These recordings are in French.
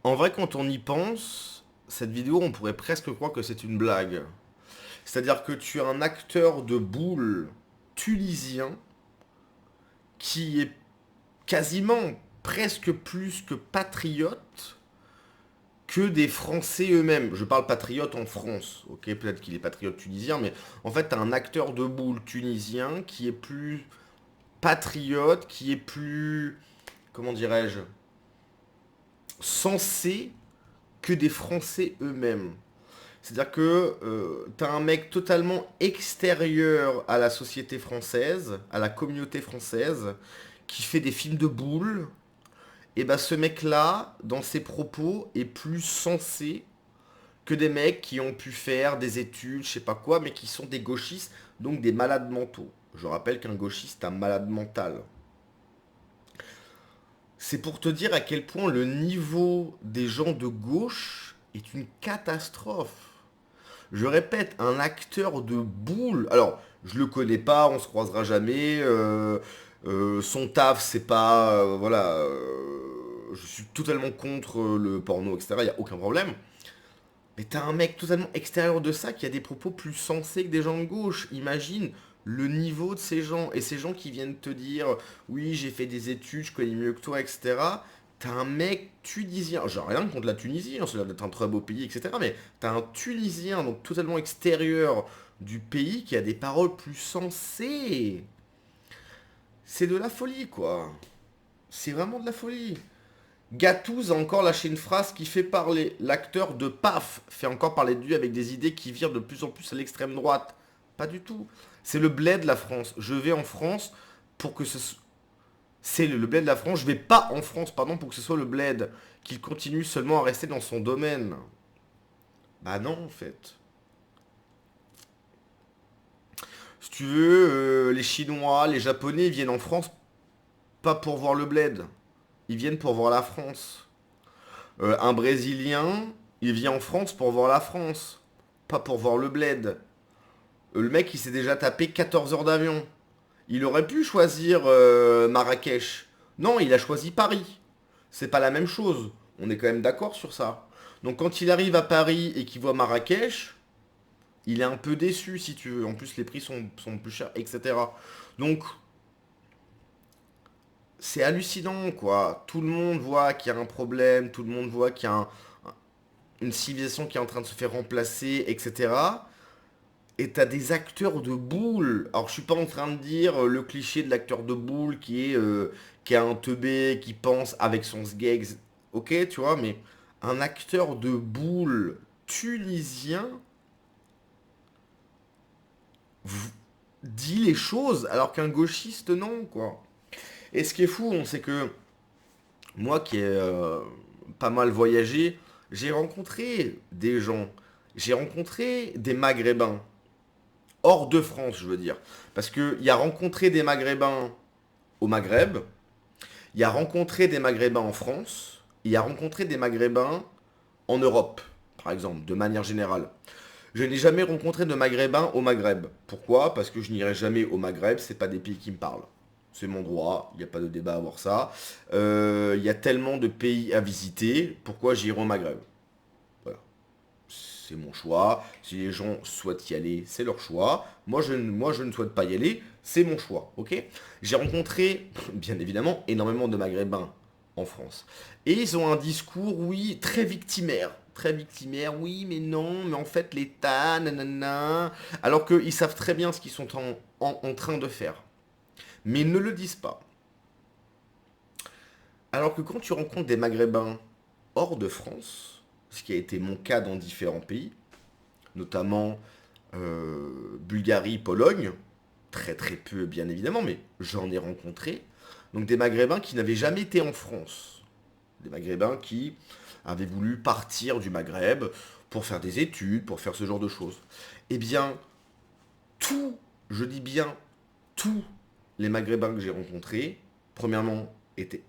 En vrai, quand on y pense, cette vidéo, on pourrait presque croire que c'est une blague. C'est-à-dire que tu as un acteur de boule tunisien qui est quasiment presque plus que patriote que des Français eux-mêmes. Je parle patriote en France, ok? Peut-être qu'il est patriote tunisien, mais en fait, tu as un acteur de boule tunisien qui est plus patriote, qui est plus, comment dirais-je, sensé que des Français eux-mêmes. C'est-à-dire que t'as un mec totalement extérieur à la société française, à la communauté française, qui fait des films de boules. Et bah ce mec-là, dans ses propos, est plus sensé que des mecs qui ont pu faire des études, je sais pas quoi, mais qui sont des gauchistes, donc des malades mentaux. Je rappelle qu'un gauchiste est un malade mental. C'est pour te dire à quel point le niveau des gens de gauche est une catastrophe. Je répète, un acteur de boule. Alors, je le connais pas, on se croisera jamais. Son taf, c'est pas, voilà. Je suis totalement contre le porno, etc. Il y a aucun problème. Mais t'as un mec totalement extérieur de ça qui a des propos plus sensés que des gens de gauche. Imagine le niveau de ces gens. Et ces gens qui viennent te dire, oui, j'ai fait des études, je connais mieux que toi, etc. T'as un mec tunisien, j'ai rien contre la Tunisie, hein, ça a l'air d'être un très beau pays, etc. Mais t'as un Tunisien, donc totalement extérieur du pays, qui a des paroles plus sensées. C'est de la folie, quoi. C'est vraiment de la folie. Gatouz a encore lâché une phrase qui fait parler. L'acteur de PAF fait encore parler de lui avec des idées qui virent de plus en plus à l'extrême droite. Pas du tout. C'est le bled de la France. Je vais en France pour que ce... C'est le bled de la France. Je vais pas en France, pardon, pour que ce soit le bled. Qu'il continue seulement à rester dans son domaine. Bah non, en fait. Si tu veux, les Chinois, les Japonais viennent en France pas pour voir le bled. Ils viennent pour voir la France. Un Brésilien, il vient en France pour voir la France, pas pour voir le bled. Le mec, il s'est déjà tapé 14 heures d'avion. Il aurait pu choisir Marrakech. Non, il a choisi Paris. C'est pas la même chose. On est quand même d'accord sur ça. Donc quand il arrive à Paris et qu'il voit Marrakech, il est un peu déçu si tu veux. En plus, les prix sont plus chers, etc. Donc, c'est hallucinant, quoi. Tout le monde voit qu'il y a un problème, tout le monde voit qu'il y a une civilisation qui est en train de se faire remplacer, etc. Et t'as des acteurs de boule. Alors je suis pas en train de dire le cliché de l'acteur de boule qui est un teubé, qui pense avec son sgeg. Ok, tu vois, mais un acteur de boule tunisien dit les choses alors qu'un gauchiste non, quoi. Et ce qui est fou, c'est que moi qui ai pas mal voyagé, j'ai rencontré des gens, j'ai rencontré des Maghrébins, hors de France, je veux dire. Parce qu'il y a rencontré des Maghrébins au Maghreb, il y a rencontré des Maghrébins en France, il y a rencontré des Maghrébins en Europe, par exemple, de manière générale. Je n'ai jamais rencontré de Maghrébins au Maghreb. Pourquoi? Parce que je n'irai jamais au Maghreb, c'est pas des pays qui me parlent. C'est mon droit, il n'y a pas de débat à avoir ça. Il y a tellement de pays à visiter, pourquoi j'irai au Maghreb? Voilà. C'est mon choix. Si les gens souhaitent y aller, c'est leur choix. Moi, je ne souhaite pas y aller, c'est mon choix. Ok? J'ai rencontré, bien évidemment, énormément de Maghrébins en France. Et ils ont un discours, oui, très victimaire. Très victimaire, oui, mais non, mais en fait, l'État, nanana. Alors qu'ils savent très bien ce qu'ils sont en train de faire. Mais ils ne le disent pas. Alors que quand tu rencontres des Maghrébins hors de France, ce qui a été mon cas dans différents pays, notamment Bulgarie, Pologne, très très peu bien évidemment, mais j'en ai rencontré. Donc des Maghrébins qui n'avaient jamais été en France. Des Maghrébins qui avaient voulu partir du Maghreb pour faire des études, pour faire ce genre de choses. Eh bien, tout, je dis bien tous les Maghrébins que j'ai rencontrés, premièrement, étaient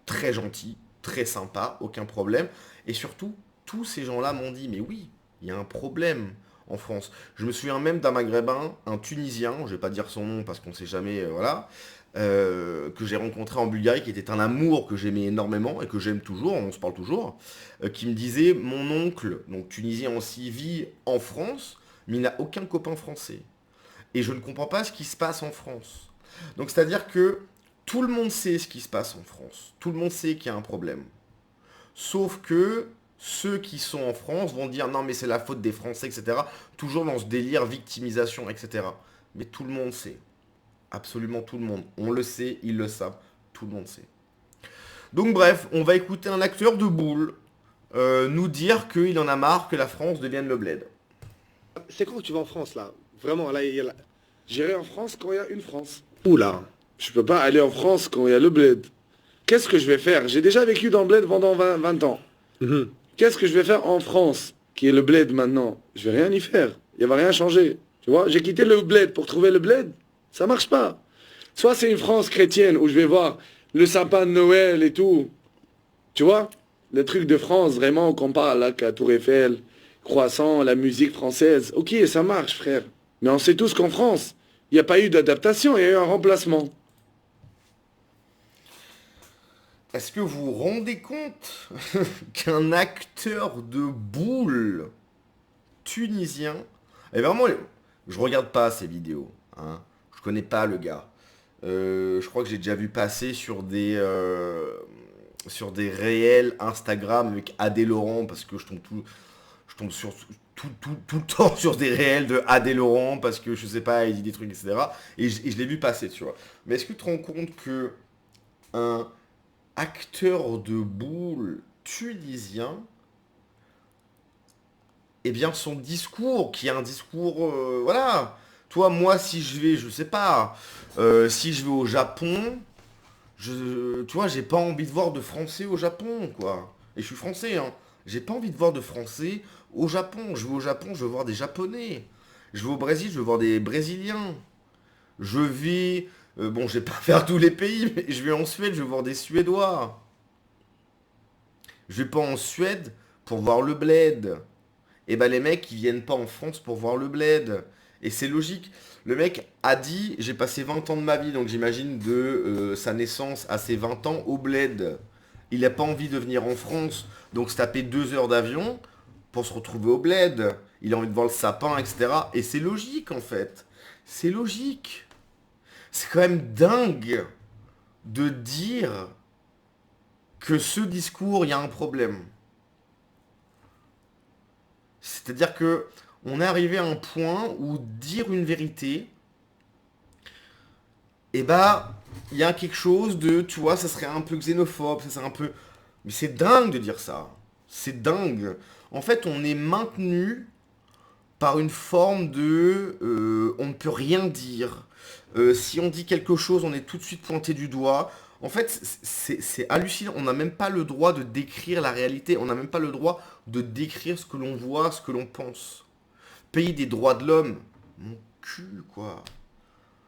très gentils, très sympas, aucun problème. Et surtout, tous ces gens-là m'ont dit, mais oui, il y a un problème en France. Je me souviens même d'un Maghrébin, un Tunisien, je vais pas dire son nom parce qu'on sait jamais, voilà, que j'ai rencontré en Bulgarie, qui était un amour que j'aimais énormément et que j'aime toujours, on se parle toujours, qui me disait, mon oncle, donc tunisien aussi, vit en France, mais il n'a aucun copain français. Et je ne comprends pas ce qui se passe en France. Donc c'est-à-dire que tout le monde sait ce qui se passe en France. Tout le monde sait qu'il y a un problème. Sauf que ceux qui sont en France vont dire non mais c'est la faute des Français, etc. Toujours dans ce délire victimisation, etc. Mais tout le monde sait. Absolument tout le monde. On le sait, ils le savent. Tout le monde sait. Donc bref, on va écouter un acteur de boule nous dire qu'il en a marre que la France devienne le bled. C'est quand tu vas en France là? Vraiment, là, j'irai en France quand il y a une France. Oula, je peux pas aller en France quand il y a le bled. Qu'est-ce que je vais faire? J'ai déjà vécu dans le bled pendant 20 ans. Qu'est-ce que je vais faire en France, qui est le bled maintenant? Je vais rien y faire. Il va rien changer. Tu vois, j'ai quitté le bled pour trouver le bled. Ça marche pas. Soit c'est une France chrétienne où je vais voir le sapin de Noël et tout. Tu vois, le truc de France, vraiment, qu'on parle là, qu'à Tour Eiffel, croissant, la musique française. Ok, ça marche, frère. Mais on sait tous qu'en France, il n'y a pas eu d'adaptation, il y a eu un remplacement. Est-ce que vous vous rendez compte qu'un acteur de boule tunisien, et vraiment, je regarde pas ces vidéos, hein, je connais pas le gars. Je crois que j'ai déjà vu passer sur des réels Instagram avec Adé Laurent, parce que je tombe sur tout le temps sur des réels de Adé Laurent, parce que je sais pas, il dit des trucs, etc. Et je l'ai vu passer, tu vois. Mais est-ce que tu te rends compte que un acteur de boule tunisien, eh bien son discours, qui est un discours, voilà. Toi, moi, si je vais, je sais pas, si je vais au Japon, tu vois, j'ai pas envie de voir de Français au Japon, quoi. Et je suis français, hein. J'ai pas envie de voir de Français au Japon. Je vais au Japon, je veux voir des Japonais. Je vais au Brésil, je veux voir des Brésiliens. Je vais, bon, je vais pas faire tous les pays, mais je vais en Suède, je vais voir des Suédois. Je vais pas en Suède pour voir le bled. Et ben les mecs, ils viennent pas en France pour voir le bled. Et c'est logique. Le mec a dit, j'ai passé 20 ans de ma vie, donc j'imagine de sa naissance à ses 20 ans au bled. Il n'a pas envie de venir en France, donc se taper 2 heures d'avion pour se retrouver au bled. Il a envie de voir le sapin, etc. Et c'est logique en fait. C'est logique. C'est quand même dingue de dire que ce discours, il y a un problème. C'est-à-dire que on est arrivé à un point où dire une vérité, et bah, il y a quelque chose de, tu vois, ça serait un peu xénophobe, ça serait un peu... Mais c'est dingue de dire ça. C'est dingue. En fait, on est maintenu par une forme de... on ne peut rien dire. Si on dit quelque chose, on est tout de suite pointé du doigt. En fait, c'est hallucinant. On n'a même pas le droit de décrire la réalité. On n'a même pas le droit de décrire ce que l'on voit, ce que l'on pense. Pays des droits de l'homme. Mon cul, quoi.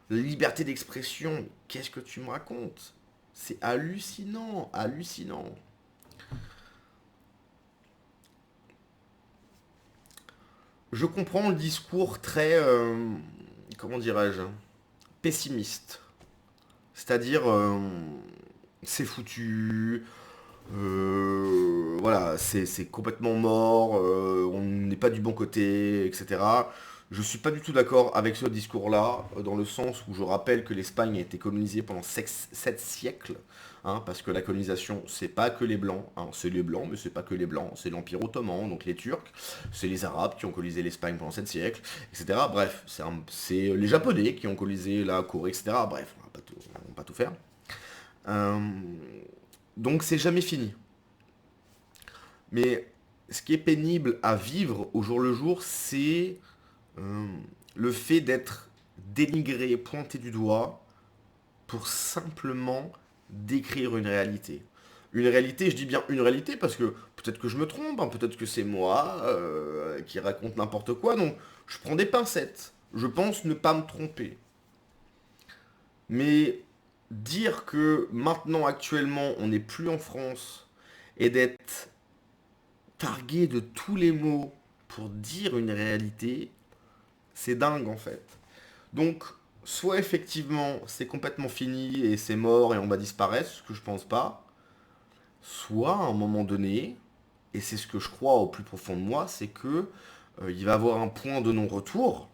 La liberté d'expression. Qu'est-ce que tu me racontes? C'est hallucinant, hallucinant. Je comprends le discours très, comment dirais-je, pessimiste. C'est-à-dire, c'est foutu, voilà, c'est complètement mort, on n'est pas du bon côté, etc. Je suis pas du tout d'accord avec ce discours-là, dans le sens où je rappelle que l'Espagne a été colonisée pendant 7 siècles, hein, parce que la colonisation, c'est pas que les Blancs, hein, c'est les Blancs, mais c'est pas que les Blancs, c'est l'Empire Ottoman, donc les Turcs, c'est les Arabes qui ont colonisé l'Espagne pendant 7 siècles, etc. Bref, c'est les Japonais qui ont colonisé la Corée, etc. Bref, on va pas tout faire. Euh, donc c'est jamais fini. Mais ce qui est pénible à vivre au jour le jour, c'est euh, le fait d'être dénigré, pointé du doigt pour simplement décrire une réalité. Une réalité, je dis bien une réalité parce que peut-être que je me trompe, hein, peut-être que c'est moi qui raconte n'importe quoi, donc je prends des pincettes. Je pense ne pas me tromper. Mais dire que maintenant, actuellement, on n'est plus en France et d'être targué de tous les mots pour dire une réalité, c'est dingue en fait. Donc, soit effectivement c'est complètement fini et c'est mort et on va disparaître, ce que je pense pas, soit à un moment donné, et c'est ce que je crois au plus profond de moi, c'est que il va y avoir un point de non-retour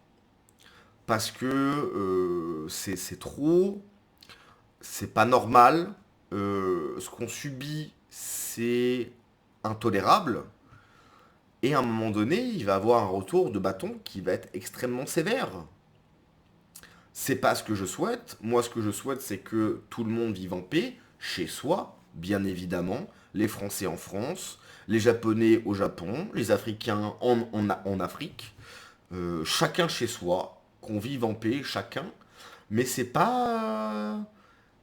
parce que c'est trop, c'est pas normal, ce qu'on subit c'est intolérable, et à un moment donné il va y avoir un retour de bâton qui va être extrêmement sévère. C'est pas ce que je souhaite. Moi, ce que je souhaite, c'est que tout le monde vive en paix, chez soi, bien évidemment. Les Français en France, les Japonais au Japon, les Africains en Afrique. Chacun chez soi, qu'on vive en paix, chacun. Mais c'est pas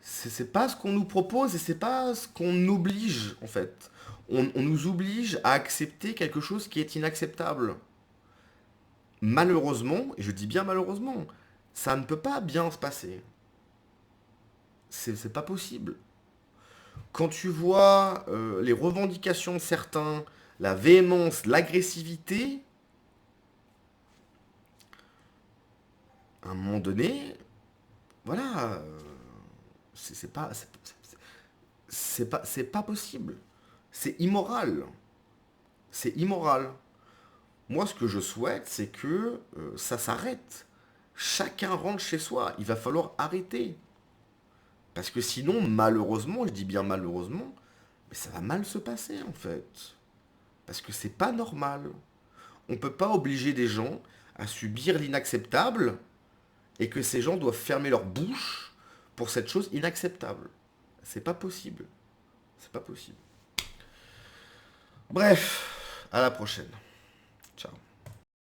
ce qu'on nous propose et c'est pas ce qu'on oblige, en fait. On nous oblige à accepter quelque chose qui est inacceptable. Malheureusement, et je dis bien malheureusement, ça ne peut pas bien se passer. C'est pas possible. Quand tu vois les revendications de certains, la véhémence, l'agressivité, à un moment donné, voilà, c'est pas, c'est pas possible. C'est immoral. C'est immoral. Moi, ce que je souhaite, c'est que ça s'arrête. Chacun rentre chez soi. Il va falloir arrêter. Parce que sinon, malheureusement, je dis bien malheureusement, mais ça va mal se passer en fait. Parce que c'est pas normal. On peut pas obliger des gens à subir l'inacceptable et que ces gens doivent fermer leur bouche pour cette chose inacceptable. C'est pas possible. C'est pas possible. Bref, à la prochaine.